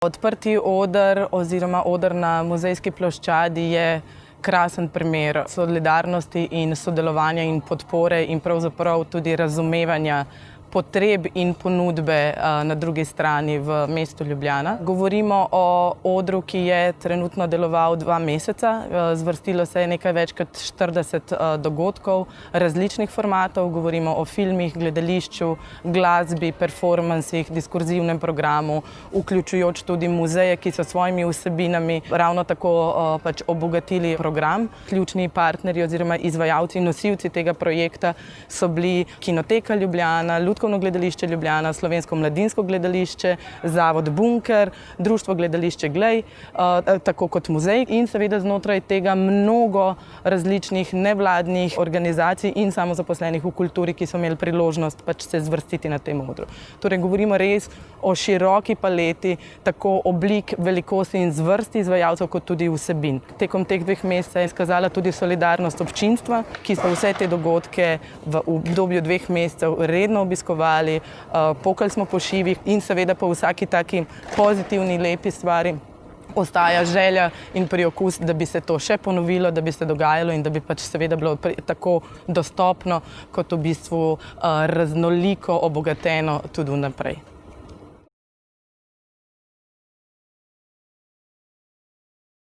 Odprti oder oziroma oder na muzejski ploščadi je krasen primer solidarnosti in sodelovanja in podpore in pravzaprav tudi razumevanja potreb in ponudbe na drugi strani v mestu Ljubljana. Govorimo o odru, ki je trenutno deloval 2 meseca. Zvrstilo se je nekaj več kot 40 dogodkov različnih formatov. Govorimo o filmih, gledališču, glasbi, performansih, diskurzivnem programu, vključujoč tudi muzeje, ki so svojimi vsebinami ravno tako obogatili program. Ključni partnerji oziroma izvajalci in nosilci tega projekta so bili Kinoteka Ljubljana, Lutkovno gledališče Ljubljana, Slovensko mladinsko gledališče, Zavod Bunker, Društvo gledališče Glej, tako kot muzej in seveda znotraj tega mnogo različnih nevladnih organizacij in samozaposlenih v kulturi, ki so imeli priložnost se zvrstiti na tem odru. Torej govorimo res o široki paleti tako oblik, velikosti in zvrsti izvajalcev kot tudi vsebin. Tekom teh 2 mesecev je izkazala tudi solidarnost občinstva, ki so vse te dogodke v obdobju 2 mesecev redno obiskovali, pokali smo po šivih in seveda po vsaki taki pozitivni, lepi stvari ostaja želja in priokus, da bi se to še ponovilo, da bi se dogajalo in da bi seveda bilo tako dostopno kot v bistvu raznoliko obogateno tudi vnaprej.